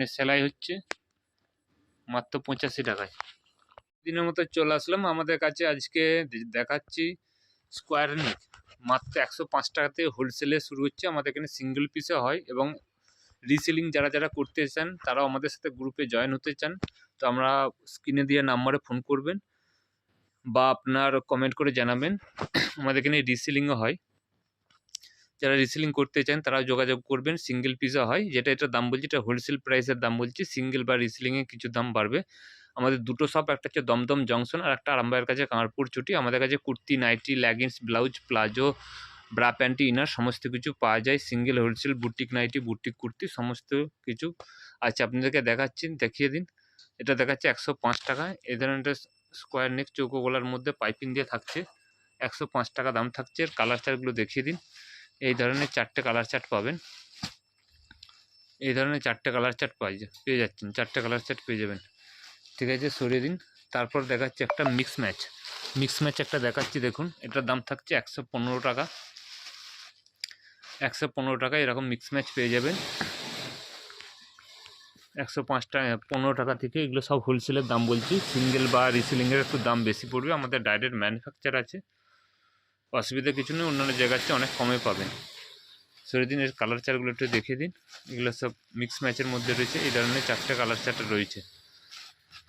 এখানে সেলাই হচ্ছে মাত্র 85 টাকায়। দিনের মতো চলে আসলাম। আমাদের কাছে আজকে দেখাচ্ছি স্কোয়ার নেক মাত্র 105 টাকাতে হোলসেলে শুরু হচ্ছে। আমাদের এখানে সিঙ্গেল পিসে হয় এবং রিসেলিং যারা যারা করতে চান তারাও আমাদের সাথে গ্রুপে জয়েন হতে চান, তো আমরা স্ক্রিনে দিয়ে নাম্বারে ফোন করবেন বা আপনার কমেন্ট করে জানাবেন। আমাদের এখানে রিসেলিংও হয়, যারা রিসেলিং করতে চান তারাও যোগাযোগ করবেন। সিঙ্গেল পিসে হয়, যেটা এটা দাম বলছি এটা হোলসেল প্রাইসের দাম বলছি। সিঙ্গেল বা রিসেলিংয়ে কিছু দাম বাড়বে। আমাদের দুটো শপ, একটা হচ্ছে দমদম জংশন আর একটা আরামবাগের কাছে কামারপুর চুটি। আমাদের কাছে kurti, nightie, leggings, blouse, palazzo, bra, panty, inner সমস্ত কিছু পাওয়া যায়। Single, wholesale, boutique nightie, boutique kurti সমস্ত কিছু আছে। আপনাদেরকে দেখাচ্ছি, দেখিয়ে দিন। এটা দেখাচ্ছে 105 টাকা। এই ধরনের স্কোয়ার নেক চৌকো গলার মধ্যে পাইপিং দিয়ে থাকছে, 105 টাকা দাম থাকছে। কালার চার্টগুলো দেখিয়ে দিন। এই ধরনের 4টে কালার চার্ট পাবেন। এই ধরনের 4টে কালার চার্ট পেয়ে যাচ্ছেন। 4টে কালার চার্ট পেয়ে যাবেন। ঠিক আছে, সরিয়ে দিন। তারপর দেখাচ্ছি একটা মিক্স ম্যাচ একটা দেখাচ্ছি, দেখুন। এটার দাম থাকছে 115 টাকা। 115 টাকা এরকম মিক্স ম্যাচ পেয়ে যাবেন। 105 টাকা 15 টাকা থেকে। এগুলো সব হোলসেলের দাম বলছি। সিঙ্গেল বা রিসেলিংয়ের একটু দাম বেশি পড়বে। আমাদের ডাইরেক্ট ম্যানুফ্যাকচার আছে, অসুবিধা কিছু নেই। অন্যান্য জায়গার চেয়ে অনেক কমে পাবেন। সরিয়ে দিন। এর কালার চার্টগুলো একটু দেখিয়ে দিন। এগুলো সব মিক্স ম্যাচের মধ্যে রয়েছে। এই ধরনের 4টে কালার চার্ট রয়েছে।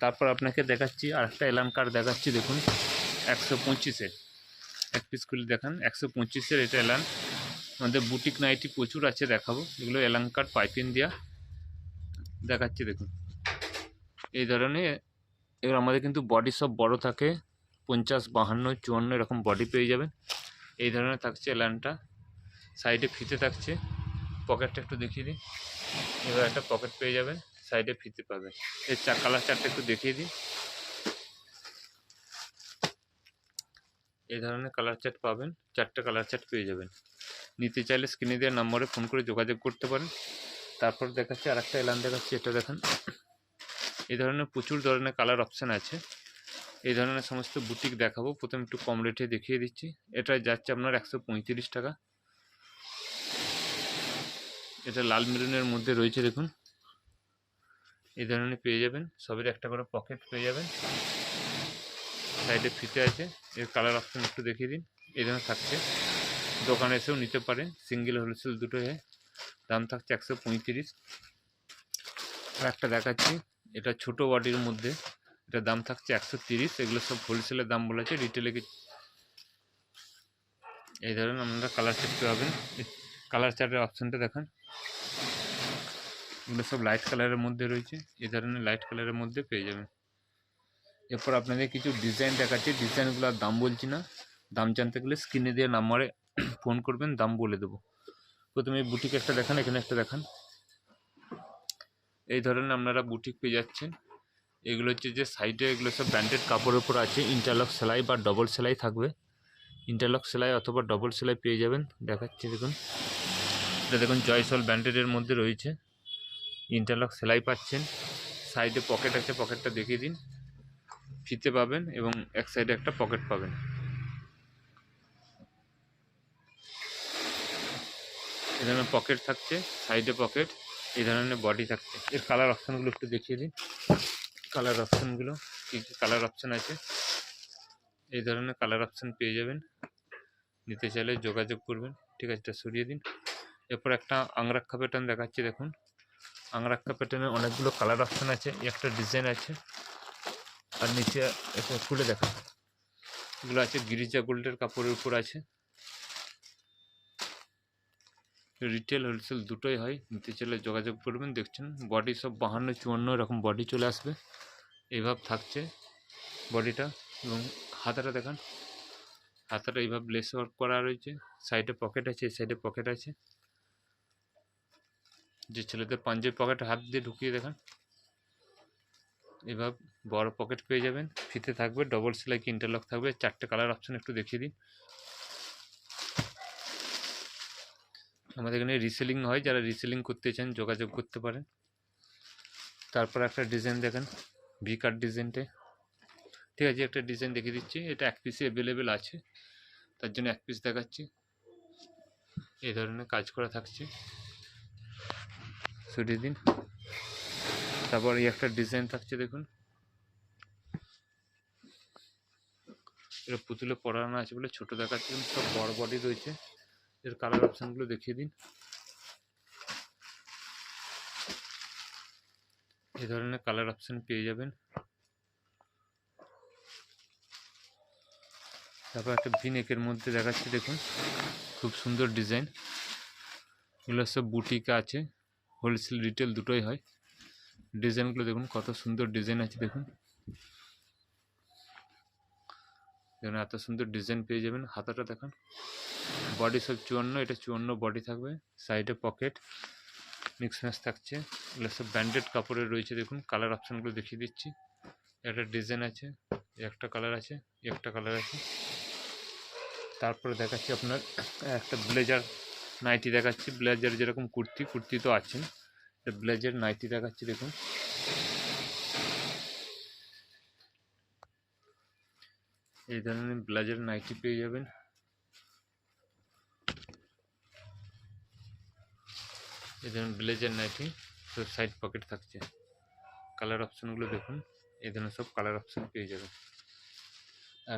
তারপর আপনাকে দেখাচ্ছি আরেকটা এলান কার্ড দেখাচ্ছি, দেখুন। 125-এর এক পিস খুলে দেখান। 125-এর এটা এলান। আমাদের বুটিক নাইটি প্রচুর আছে, দেখাবো। এগুলো এলান কার্ড পাইপিং দেওয়া দেখাচ্ছি, দেখুন। এই ধরনের এবার আমাদের কিন্তু বডি সব বড় থাকে, 50, 52, 54 এরকম বডি পেয়ে যাবেন। এই ধরনের থাকছে এলানটা। সাইডে ফিতে থাকছে। পকেটটা একটু দেখিয়ে দিই। এবার একটা পকেট পেয়ে যাবেন, সাইডে ফিতে পাবেন। এর কালার চারটা একটু দেখিয়ে দিই। এই ধরনের কালার চার্ট পাবেন, 4টে কালার চার্ট পেয়ে যাবেন। নিতে চাইলে স্ক্রিনে দেওয়া নম্বরে ফোন করে যোগাযোগ করতে পারেন। তারপর দেখাচ্ছি আর একটা এলান দেখাচ্ছি, এটা দেখেন। এই ধরনের প্রচুর ধরনের কালার অপশান আছে। এই ধরনের সমস্ত বুটিক দেখাবো। প্রথমে একটু কম রেটে দেখিয়ে দিচ্ছি। এটা যাচ্ছে আপনার 135 টাকা। এটা লাল মেরুনের মধ্যে রয়েছে, দেখুন। এই ধরনের পেয়ে যাবেন। সবের একটা করে পকেট পেয়ে যাবেন, সাইডে ফিতে আছে। এর কালার অপশান একটু দেখিয়ে দিন। এই ধরনের থাকছে, দোকানে এসেও নিতে পারেন। সিঙ্গেল, হোলসেল দুটোই। দাম থাকছে 135। আর একটা দেখাচ্ছি, এটা ছোটো বডির মধ্যে, এটা দাম থাকছে 130। এগুলো সব হোলসেলের দাম বলেছে, রিটেলে এই ধরনের আপনারা কালার চার্ট পাবেন। কালার চার্টের অপশানটা দেখান। এগুলো সব লাইট কালারের মধ্যে রয়েছে। এই ধরনের লাইট কালারের মধ্যে পেয়ে যাবেন। এরপর আপনাদের কিছু ডিজাইন দেখাচ্ছি। ডিজাইনগুলোর দাম বলছি না, দাম জানতে গেলে স্ক্রিনে দিয়ে নাম্বারে ফোন করবেন, দাম বলে দেবো। প্রথমে বুটিক একটা দেখান, এখানে একটা দেখান। এই ধরনের আপনারা বুটিক পেয়ে যাচ্ছেন। এগুলো হচ্ছে যে সাইডে, এগুলো সব ব্র্যান্ডেড কাপড়ের উপর আছে। ইন্টারলক সেলাই বা ডবল সেলাই থাকবে। ইন্টারলক সেলাই অথবা ডবল সেলাই পেয়ে যাবেন। দেখাচ্ছি, দেখুন। এটা দেখুন জয়সল ব্র্যান্ডেডের মধ্যে রয়েছে। ইন্টারলক সেলাই পাচ্ছেন। সাইডে পকেট আছে, পকেটটা দেখিয়ে দিন। ফিতে পাবেন এবং এক সাইডে একটা পকেট পাবেন। এই ধরনের পকেট থাকছে, সাইডে পকেট। এই ধরনের বডি থাকছে। এর কালার অপশানগুলো একটু দেখিয়ে দিন। কালার অপশানগুলো কী কী কালার অপশান আছে। এই ধরনের কালার অপশান পেয়ে যাবেন। নিতে চাইলে যোগাযোগ করবেন। ঠিক আছে, এটা সরিয়ে দিন। এরপর একটা আংরাক্ষা প্যাটার্ন দেখাচ্ছি, দেখুন। আংরাক্ষা প্যাটার্নের অনেকগুলো কালার অপশান আছে। একটা ডিজাইন আছে, আর নিচে একটা খুলে দেখা। এগুলো আছে গিরিজা গোল্ডের কাপড়ের উপর আছে। রিটেল, হোলসেল দুটোই হয়। নিতে চাইলে যোগাযোগ করবেন। দেখছেন বডি সব 52, 54 এরকম বডি চলে আসবে। এইভাবে থাকছে বডিটা। এবং হাতাটা দেখান। হাতাটা এইভাবে লেস ওয়ার্ক করা রয়েছে। সাইডে পকেট আছে, এই সাইডে পকেট আছে। যে ছেলেদের পাঞ্জাবি পকেটে হাত দিয়ে ঢুকিয়ে দেখান। এভাবে বড় পকেট পেয়ে যাবেন। ফিতে থাকবে, ডবল সেলাই কি ইন্টারলক থাকবে। 4টে কালার অপশান একটু দেখিয়ে দিন। আমাদের এখানে রিসেলিং হয়, যারা রিসেলিং করতে চান যোগাযোগ করতে পারেন। তারপর একটা ডিজাইন দেখেন, ভি কাট ডিজাইনটা। ঠিক আছে, একটা ডিজাইন দেখিয়ে দিচ্ছি। এটা এক পিসে অ্যাভেলেবেল আছে, তার জন্য এক পিস দেখাচ্ছি। এই ধরনের কাজ করা থাকছে। সরিয়ে দিন। তারপর এই একটা ডিজাইন থাকছে দেখুন, এটা পুতুলে পরানো আছে বলে ছোট দেখাচ্ছে, কিন্তু সব বড় বডি রয়েছে। এর কালার অপশানগুলো দেখিয়ে দিন। এই ধরনের কালার অপশান পেয়ে যাবেন। তারপর একটা ভিনেকের মধ্যে দেখাচ্ছি দেখুন, খুব সুন্দর ডিজাইন। এগুলো সব বুটিকা আছে, হোলসেল রিটেল দুটোই হয়। ডিজাইনগুলো দেখুন কত সুন্দর ডিজাইন আছে দেখুন, এখানে এত সুন্দর ডিজাইন পেয়ে যাবেন। হাতাটা দেখান, বডি সব 54, এটা 54 বডি থাকবে। সাইডে পকেট মিক্স ম্যাচ থাকছে। এগুলো সব ব্র্যান্ডেড কাপড়ের রয়েছে দেখুন। কালার অপশানগুলো দেখিয়ে দিচ্ছি। একটা ডিজাইন আছে, একটা কালার আছে, একটা কালার আছে। তারপরে দেখাচ্ছি আপনার একটা ব্লেজার নাইটি দেখাচ্ছি। ব্লেজার যেরকম কুর্তি তো আছে, ব্লেজার নাইটি দেখাচ্ছি দেখুন। এই ধরনের ব্লেজার নাইটি পেয়ে যাবেন। এই ধরনের ব্লেজার নাইটি, তো সাইড পকেট থাকছে। কালার অপশানগুলো দেখুন, এই ধরনের সব কালার অপশান পেয়ে যাবেন।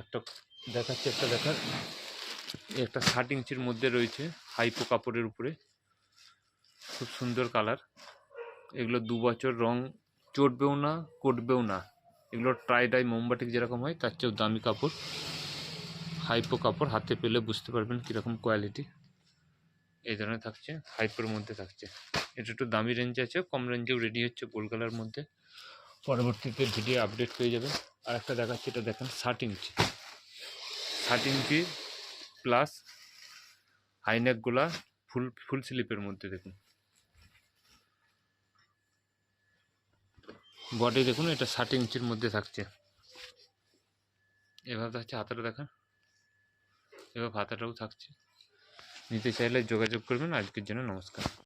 একটা দেখাচ্ছি, একটা দেখার একটা 60 ইঞ্চির মধ্যে রয়েছে, হাইপো কাপড়ের উপরে, খুব সুন্দর কালার। এগুলো 2 বছর রং চটবেও না, কটবেও না। এগুলো ট্রাই ডাই মোমবাটিক যেরকম হয় তার চেয়েও দামি কাপড়, হাইপো কাপড়। হাতে পেলে বুঝতে পারবেন কীরকম কোয়ালিটি। এই ধরনের থাকছে, হাইপোর মধ্যে থাকছে। এটা একটু দামি রেঞ্জে আছে, কম রেঞ্জেও রেডি হচ্ছে গোলগালার মধ্যে। পরবর্তীতে ভিডিও আপডেট পেয়ে যাবেন। আর একটা দেখাচ্ছি, এটা দেখেন 60 ইঞ্চি, 60 ইঞ্চি প্লাস হাইনেকগুলা ফুল স্লিপের মধ্যে দেখুন। বডি দেখুন, এটা 60 ইঞ্চির মধ্যে থাকছে। এভাবে থাকছে, হাতাটা দেখান, এভাবে হাতাটাও থাকছে। নিতে চাইলে যোগাযোগ করবেন। আজকের জন্য নমস্কার।